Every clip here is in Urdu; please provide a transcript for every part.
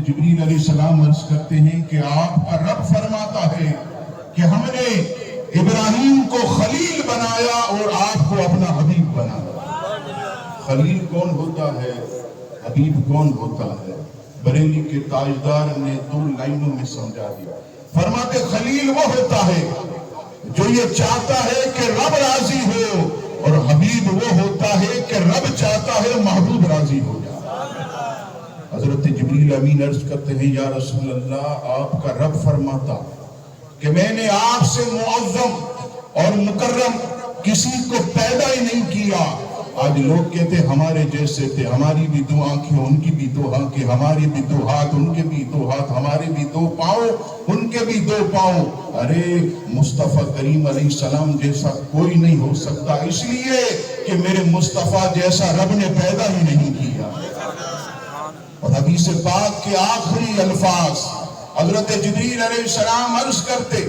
جبریل علیہ السلام عرض کرتے ہیں کہ آپ کا رب فرماتا ہے کہ ہم نے ابراہیم کو خلیل بنایا اور آپ کو اپنا حبیب بنایا۔ خلیل کون ہوتا ہے، حبیب کون ہوتا ہے؟ بریلی کے تاجدار نے 2 لائنوں میں سمجھا دیا۔ فرماتے خلیل وہ ہوتا ہے جو یہ چاہتا ہے کہ رب راضی ہو، اور حبیب وہ ہوتا ہے کہ رب چاہتا ہے محبوب راضی ہو جائے۔ حضرت جبریل امین عرض کرتے ہیں یا رسول اللہ، آپ کا رب فرماتا کہ میں نے آپ سے معظم اور مکرم کسی کو پیدا ہی نہیں کیا۔ آج لوگ کہتے ہمارے جیسے تھے، ہماری بھی 2 آنکھیں ان کی بھی 2 آنکھیں، ہماری بھی 2 ہاتھ ان کے بھی 2 ہاتھ، ہمارے بھی 2 پاؤں ان کے بھی 2 پاؤں۔ ارے مصطفیٰ کریم علیہ السلام جیسا کوئی نہیں ہو سکتا، اس لیے کہ میرے مصطفیٰ جیسا رب نے پیدا ہی نہیں کیا۔ اور حدیث پاک کے آخری الفاظ حضرت جبریل علیہ السلام عرض کرتے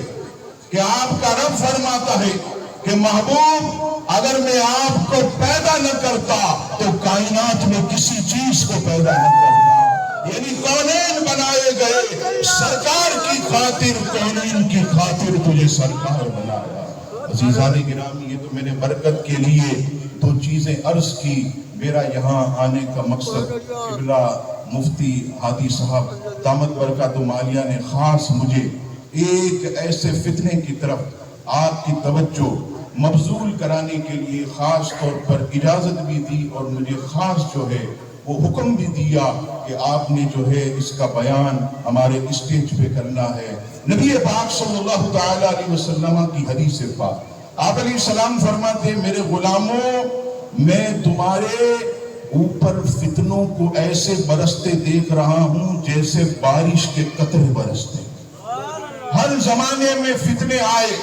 کہ آپ کا رب فرماتا ہے کہ محبوب اگر میں آپ کو پیدا نہ کرتا تو کائنات میں کسی چیز کو پیدا نہ کرتا۔ یعنی کونین بنائے گئے سرکار کی خاطر، کونین کی خاطر تجھے سرکار بنایا۔ عزیزان گرامی، یہ تو میں نے برکت کے لیے 2 چیزیں عرض کی۔ میرا یہاں آنے کا مقصد قبلہ مفتی ہادی صاحب دامت برکات عالیہ نے خاص مجھے ایک ایسے فتنے کی طرف آپ کی توجہ مبذول کرانے کے لیے خاص طور پر اجازت بھی دی، اور مجھے خاص جو ہے وہ حکم بھی دیا کہ آپ نے جو ہے اس کا بیان ہمارے اسٹیج پہ کرنا ہے۔ نبی پاک صلی اللہ تعالی علیہ وسلم کی حدیث پاک، آپ علیہ السلام فرماتے ہیں میرے غلاموں، میں تمہارے اوپر فتنوں کو ایسے برستے دیکھ رہا ہوں جیسے بارش کے قطرے برستے۔ ہر زمانے میں فتنے آئے،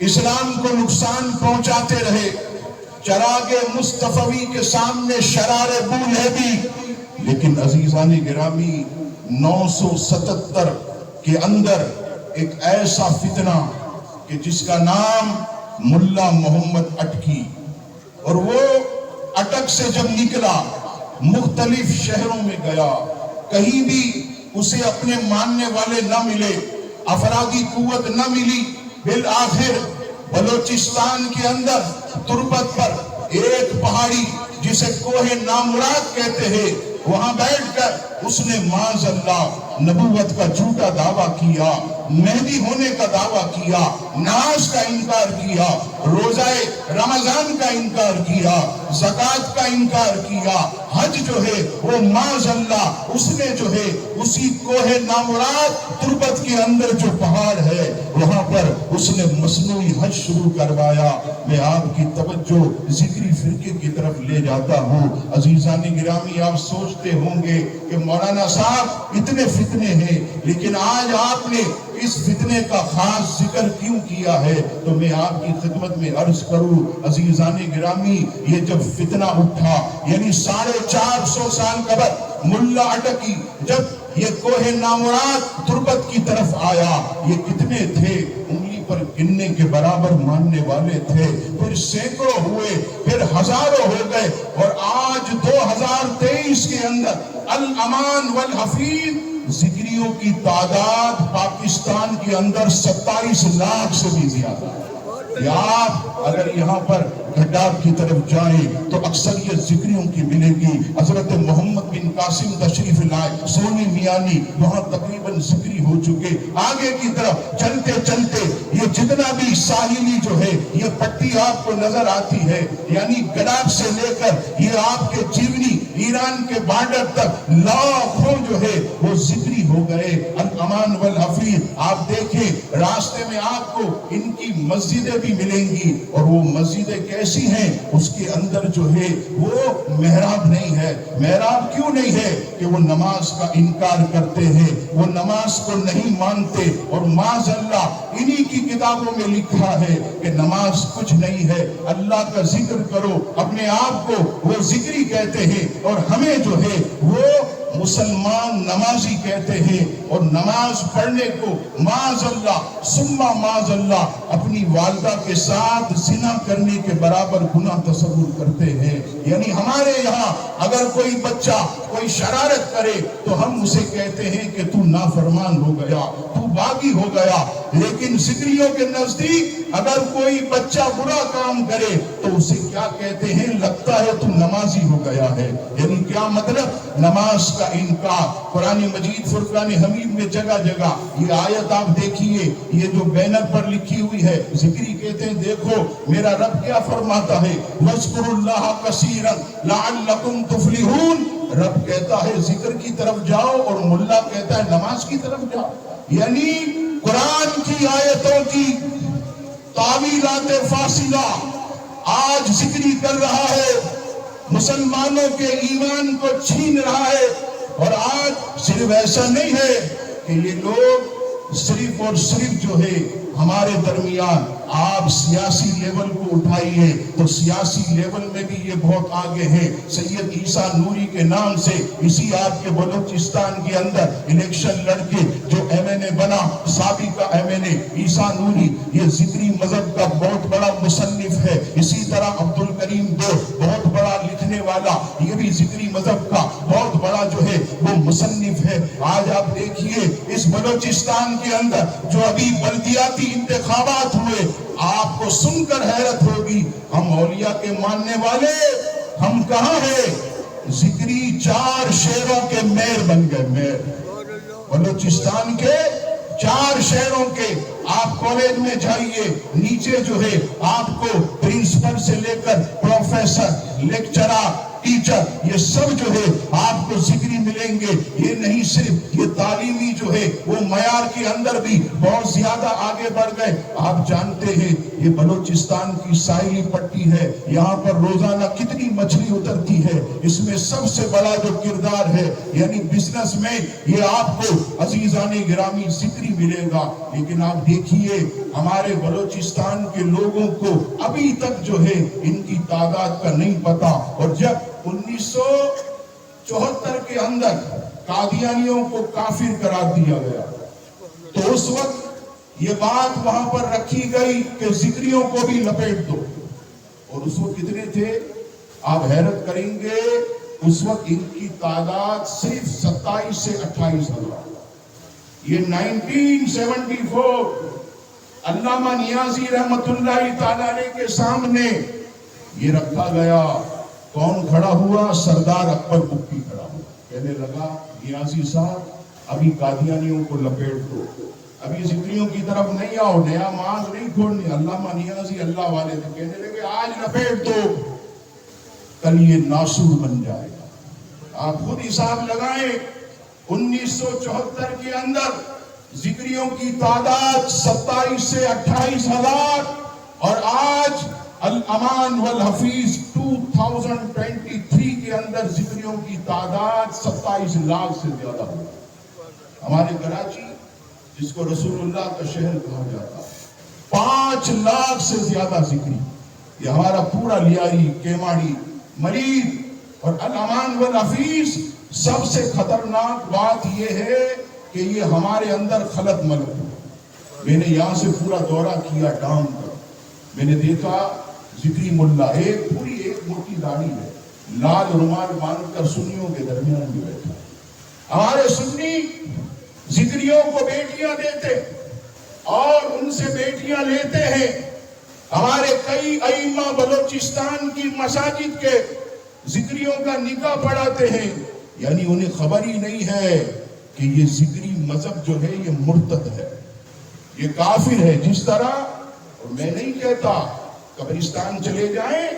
اسلام کو نقصان پہنچاتے رہے، چراغ مصطفی کے سامنے شرار بول ہے بھی، لیکن عزیزان گرامی 977 کے اندر ایک ایسا فتنہ کہ جس کا نام ملا محمد اٹکی، اور وہ اٹک سے جب نکلا مختلف شہروں میں گیا، کہیں بھی اسے اپنے ماننے والے نہ ملے، افرادی قوت نہ ملی، بالآخر بلوچستان کے اندر تربت پر ایک پہاڑی جسے کوہ نامراد کہتے ہیں، وہاں بیٹھ کر اس نے معاذ اللہ نبوت کا جھوٹا دعویٰ کیا، مہدی ہونے کا دعویٰ کیا، نماز کا انکار کیا، روزہ رمضان کا انکار کیا، زکوٰۃ کا انکار کیا، حج جو ہے وہ معاذ اللہ اس نے جو ہے اسی کوہ نامراد تربت کے اندر جو پہاڑ ہے وہاں پر اس نے مصنوعی حج شروع کروایا۔ میں آپ کی توجہ ذکری فرقے کی طرف لے جاتا ہوں۔ عزیزان گرامی، آپ سوچتے ہوں گے کہ مولانا صاحب اتنے فتنے ہیں، لیکن آج آپ نے اس فتنے کا خاص ذکر کیوں کیا ہے؟ تو میں آپ کی خدمت میں عرض کروں عزیزان گرامی، یہ جب فتنہ اٹھا یعنی 450 سال قبل ملا اٹکی جب یہ کوہ نامراد تربت کی طرف آیا، یہ کتنے تھے؟ انگلی پر گننے کے برابر ماننے والے تھے، پھر سینکڑوں ہوئے، پھر ہزاروں ہو گئے، اور آج 2023 کے اندر الامان والحفیظ ذکریوں کی تعداد پاکستان کے اندر 27 لاکھ سے بھی زیادہ ہے۔ یا آپ اگر یہاں پر گھٹار کی طرف جائیں تو اکثریت ذکریوں کی ملے گی۔ حضرت محمد بن قاسم تشریف لائے، سونی میانی وہاں تقریباً ذکری ہو چکے۔ آگے کی طرف چلتے چلتے یہ جتنا بھی ساحلی جو ہے یہ پٹی آپ کو نظر آتی ہے، یعنی گڈاب سے لے کر یہ آپ کے چیونی ایران کے بارڈر تک لاکھوں جو ہے وہ ذکری ہو گئے۔ الامان والحفیظ آپ دیکھیں راستے میں آپ کو ان کی مسجدیں بھی ملیں گی، اور وہ مسجدیں کیسی ہیں؟ اس کے اندر جو ہے وہ محراب نہیں ہے۔ محراب کیوں نہیں ہے؟ کہ وہ نماز کا انکار کرتے ہیں، وہ نماز کو نہیں مانتے، اور معاذ اللہ انہی کی کتابوں میں لکھا ہے کہ نماز کچھ نہیں ہے، اللہ کا ذکر کرو، اپنے آپ کو وہ ذکری کہتے ہیں، اور ہمیں جو ہے وہ مسلمان نمازی کہتے ہیں اور نماز پڑھنے کو معاذ اللہ ثم معاذ اللہ اپنی والدہ کے ساتھ زنا کرنے کے برابر گناہ تصور کرتے ہیں. یعنی ہمارے یہاں اگر کوئی بچہ کوئی شرارت کرے تو ہم اسے کہتے ہیں کہ تو نافرمان ہو گیا, تو باغی ہو گیا. لیکن ذکریوں کے نزدیک اگر کوئی بچہ برا کام کرے تو اسے کیا کہتے ہیں؟ لگتا ہے تو نمازی ہو گیا ہے. یعنی کیا مطلب؟ نماز کا انکار. قرآن مجید فرقان حمید میں جگہ جگہ یہ آیت آپ دیکھیے, یہ جو بینر پر لکھی ہوئی ہے, ذکری کہتے ہیں دیکھو میرا رب کیا فرماتا ہے, وَاذْكُرُوا اللَّهَ كَثِيرًا لَعَلَّكُمْ تُفْلِحُونَ. رب کہتا ہے ذکر کی طرف جاؤ اور ملا کہتا ہے نماز کی طرف جاؤ. یعنی قرآن کی آیتوں کی تعویلات فاصلہ آج ذکری کر رہا ہے, مسلمانوں کے ایمان کو چھین رہا ہے. اور آج صرف ایسا نہیں ہے کہ یہ لوگ صرف اور صرف جو ہے ہمارے درمیان, آپ سیاسی لیول کو اٹھائیے تو سیاسی لیول میں بھی یہ بہت آگے ہیں. سید عیسیٰ نوری کے نام سے اسی آپ کے بلوچستان کے اندر الیکشن لڑ کے جو ایم این اے بنا, سابقہ ایم این اے عیسیٰ نوری, یہ ذکری مذہب کا بہت بڑا مصنف ہے. اسی طرح عبد الکریم دو بہت بڑا لکھنے والا, یہ بھی ذکری مذہب کا بہت بڑا جو ہے وہ مصنف ہے. آج آپ دیکھیے اس بلوچستان کے اندر جو ابھی بلدیاتی انتخابات ہوئے, آپ کو سن کر حیرت ہوگی, ہم اولیاء کے ماننے والے ہم کہاں ہیں؟ ذکری 4 شہروں کے میئر بن گئے. میئر بلوچستان کے 4 شہروں کے. آپ کالج میں جائیے, نیچے جو ہے آپ کو پرنسپل سے لے کر پروفیسر, لیکچرر, ٹیچر, یہ سب جو ہے آپ کو ذکری ملیں گے. یہ نہیں صرف یہ تعلیمی جو ہے وہ معیار کے اندر بھی بہت زیادہ آگے بڑھ گئے. آپ جانتے ہیں یہ بلوچستان کی ساحلی پٹی ہے, یہاں پر روزانہ کتنی مچھلی اترتی ہے. اس میں سب سے بڑا جو کردار ہے یعنی بزنس میں یہ آپ کو عزیزان گرامی ذکری ملے گا. لیکن آپ دیکھیے ہمارے بلوچستان کے لوگوں کو ابھی تک جو ہے ان کی تعداد کا نہیں پتا. اور جب 1974 کے اندر قادیانیوں کو کافر قرار دیا گیا تو اس وقت یہ بات وہاں پر رکھی گئی کہ ذکریوں کو بھی لپیٹ دو. اور اس وقت کتنے تھے آپ حیرت کریں گے, اس وقت ان کی تعداد صرف 27 سے 28 ہزار. یہ 1974 علامہ نیازی رحمت اللہ تعالیٰ علیہ کے سامنے یہ رکھا گیا. کون کھڑا ہوا؟ سردار اکبر بگٹی کھڑا ہوا. کہنے لگا نیازی صاحب ابھی قادیانیوں کو لپیٹ دو, ابھی ذکریوں کی طرف نہیں آؤ, نیا ماز نہیں کھولنے. علامہ نیازی اللہ والے تھے, کہنے لگے آج لپیٹ دو کل یہ ناسور بن جائے گا. آپ خود حساب لگائیں, 1974 کے اندر ذکریوں کی تعداد 27 سے 28 ہزار, اور آج الامان والحفیظ 2023 کے اندر ذکریوں کی تعداد 27 لاکھ سے زیادہ ہو. ہمارے کراچی جس کو رسول اللہ کا شہر کہا جاتا ہے 5 لاکھ سے زیادہ ذکری. یہ ہمارا پورا لیاری, کیماڑی, مرید اور الامان والحفیظ. سب سے خطرناک بات یہ ہے کہ یہ ہمارے اندر خلط ملت ہے. میں نے یہاں سے پورا دورہ کیا ڈام کا, میں نے دیکھا ذکری ملا ایک موٹی داڑھی ہے, لال رومال باندھ کر سنیوں کے درمیان میں بیٹھا. ہمارے سنی ذکریوں کو بیٹیاں دیتے اور ان سے بیٹیاں لیتے ہیں. ہمارے کئی ائمہ بلوچستان کی مساجد کے ذکریوں کا نکاح پڑھاتے ہیں. یعنی انہیں خبر ہی نہیں ہے کہ یہ ذکری مذہب جو ہے یہ مرتد ہے, یہ کافر ہے. جس طرح, اور میں نہیں کہتا, قبرستان چلے جائیں,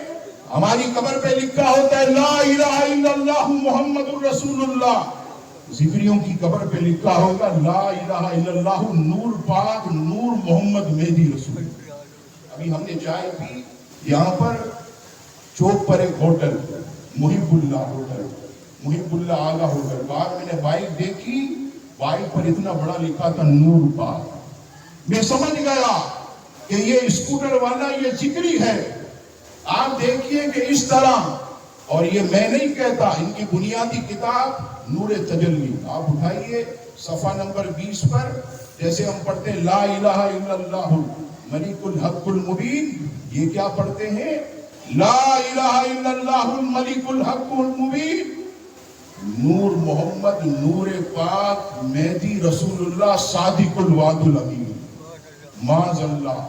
ہماری قبر پہ لکھا ہوتا ہے لا الہ الا اللہ محمد الرسول اللہ. ذکریوں کی قبر پہ لکھا ہوگا لا الہ الا اللہ نور پاک نور محمد مہدی رسول. ابھی ہم نے چائے پی یہاں پر چوک پر ایک ہوٹل, محب اللہ ہوٹل, محب اللہ آگا ہوٹل. بعد میں نے بائک دیکھی, بائک پر اتنا بڑا لکھا تھا نور پاک. میں سمجھ گیا کہ یہ اسکوٹر والا یہ ذکری ہے. آپ دیکھیے کہ اس طرح اور یہ میں نہیں کہتا، ان کی بنیادی کتاب نور تجلی، آپ اٹھائیے صفحہ نمبر 20 پر، جیسے ہم پڑھتے ہیں لا الہ الا اللہ الملک الحق المبین، یہ کیا پڑھتے ہیں؟ لا الہ الا اللہ الملک الحق المبین، نور محمد، نور پاک، مہدی رسول اللہ، صادق الوعد الامین، معاذ اللہ۔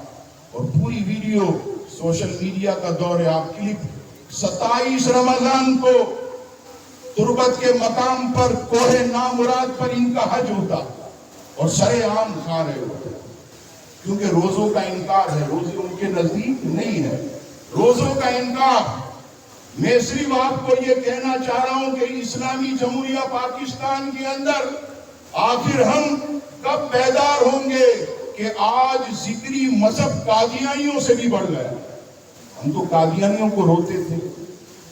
اور پوری ویڈیو سوشل میڈیا کا دور ہے، آپ کلک 27 رمضان کو تربت کے مقام پر کوہ نامراد پر ان کا حج ہوتا اور سرے عام کھا رہے ہوتے، کیونکہ روزوں کا انکار ہے، روزے ان کے نزدیک نہیں ہے، روزوں کا انکار۔ میں صرف آپ کو یہ کہنا چاہ رہا ہوں کہ اسلامی جمہوریہ پاکستان کے اندر آخر ہم کب بیدار ہوں گے کہ آج ذکری مذہب قادیانیوں سے بھی بڑھ گیا۔ ہم تو قادیانیوں کو روتے تھے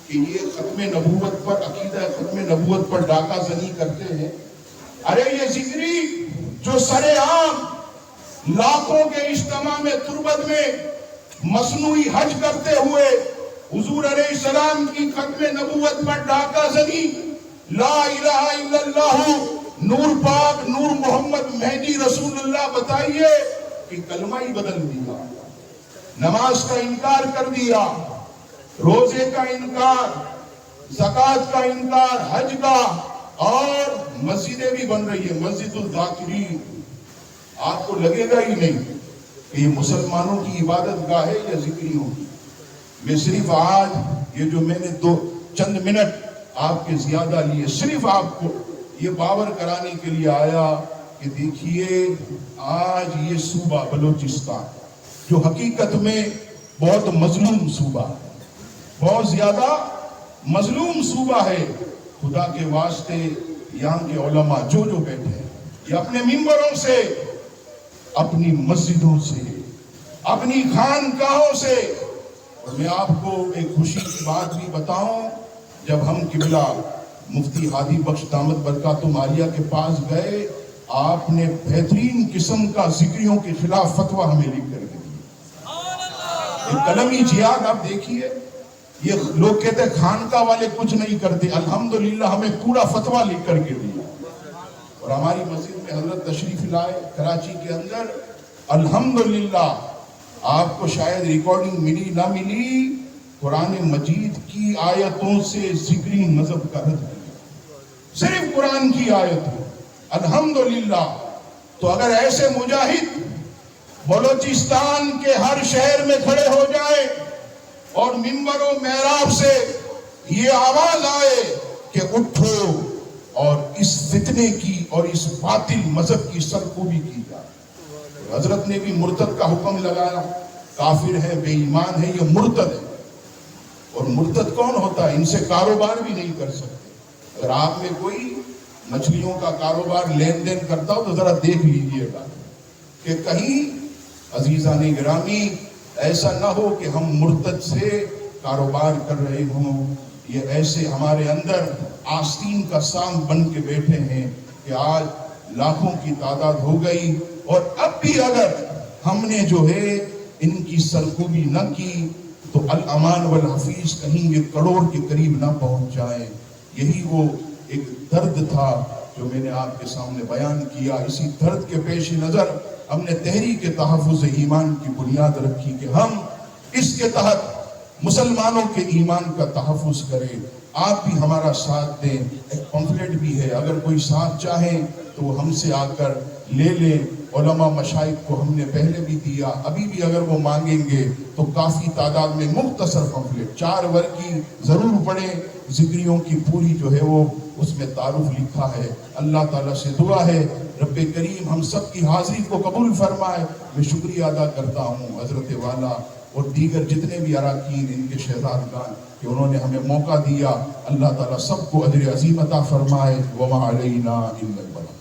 کہ یہ ختم نبوت پر، عقیدہ ختم نبوت پر ڈاکہ زنی کرتے ہیں۔ ارے یہ ذکری جو سرے عام لاکھوں کے اجتماع میں تربت میں مصنوعی حج کرتے ہوئے حضور علیہ السلام کی ختم نبوت پر ڈاکہ زنی، لا الہ الا اللہ نور پاک، نور محمد، مہدی رسول اللہ، بتائیے کہ کلمہ ہی بدل دیا، نماز کا انکار کر دیا، روزے کا انکار، زکوٰۃ کا انکار، حج کا، اور مسجدیں بھی بن رہی ہے، مسجد الذاکرین۔ آپ کو لگے گا ہی نہیں کہ یہ مسلمانوں کی عبادت گاہ ہے یا ذکریوں کی۔ میں صرف آج یہ جو میں نے چند منٹ آپ کے زیادہ لیے، صرف آپ کو یہ باور کرانے کے لیے آیا کہ دیکھیے آج یہ صوبہ بلوچستان جو حقیقت میں بہت مظلوم صوبہ ہے، بہت زیادہ مظلوم صوبہ ہے، خدا کے واسطے یہاں کے علماء جو بیٹھے ہیں، یہ اپنے ممبروں سے، اپنی مسجدوں سے، اپنی خانقاہوں سے، اور میں آپ کو ایک خوشی کی بات بھی بتاؤں، جب ہم قبلہ مفتی ہادی بخش دامت برکاتہم عالیہ کے پاس گئے، آپ نے بہترین قسم کا ذکریوں کے خلاف فتویٰ ہمیں لکھ کر کے دیا۔ ایک قلمی جہاد آپ دیکھیے، یہ لوگ کہتے ہیں خانقاہ والے کچھ نہیں کرتے، الحمدللہ ہمیں پورا فتویٰ لکھ کر کے دیا۔ اور ہماری مسجد میں حضرت تشریف لائے کراچی کے اندر، الحمدللہ آپ کو شاید ریکارڈنگ ملی نہ ملی، قرآن مجید کی آیتوں سے ذکری مذہب کا رد کیا، صرف قرآن کی آیتوں، الحمدللہ۔ تو اگر ایسے مجاہد بلوچستان کے ہر شہر میں کھڑے ہو جائے اور منبر و محراب سے یہ آواز آئے کہ اٹھو اور اس فتنے کی اور اس باطل مذہب کی سرکوبی کی جائے، حضرت نے بھی مرتد کا حکم لگایا، کافر ہے، بے ایمان ہے، یہ مرتد ہے۔ اور مرتد کون ہوتا ہے؟ ان سے کاروبار بھی نہیں کر سکتے۔ اگر آپ میں کوئی مچھلیوں کا کاروبار لین دین کرتا ہو تو ذرا دیکھ لیجئے گا کہ کہیں عزیزان گرامی ایسا نہ ہو کہ ہم مرتد سے کاروبار کر رہے ہوں، یہ ایسے ہمارے اندر آستین کا سام بن کے بیٹھے ہیں کہ آج لاکھوں کی تعداد ہو گئی، اور اب بھی اگر ہم نے جو ہے ان کی سرکوبی نہ کی تو الامان والحفیظ کہیں یہ کروڑ کے قریب نہ پہنچ جائے۔ یہی وہ ایک درد تھا جو میں نے آپ کے سامنے بیان کیا۔ اسی درد کے پیش نظر ہم نے تحریک تحفظ ایمان کی بنیاد رکھی کہ ہم اس کے تحت مسلمانوں کے ایمان کا تحفظ کریں۔ آپ بھی ہمارا ساتھ دیں، ایک پمفلیٹ بھی ہے، اگر کوئی ساتھ چاہیں تو وہ ہم سے آ کر لے لیں۔ علماء مشائخ کو ہم نے پہلے بھی دیا، ابھی بھی اگر وہ مانگیں گے تو کافی تعداد میں مختصر پمفلیٹ 4 ورق کی ضرور پڑھیں، ذکریوں کی پوری جو ہے وہ اس میں تعارف لکھا ہے۔ اللہ تعالیٰ سے دعا ہے رب کریم ہم سب کی حاضری کو قبول فرمائے۔ میں شکریہ ادا کرتا ہوں حضرت والا اور دیگر جتنے بھی اراکین، ان کے شہزادگان کہ انہوں نے ہمیں موقع دیا۔ اللہ تعالیٰ سب کو اجر عظیم عطا فرمائے۔ وما علینا الا البلاغ۔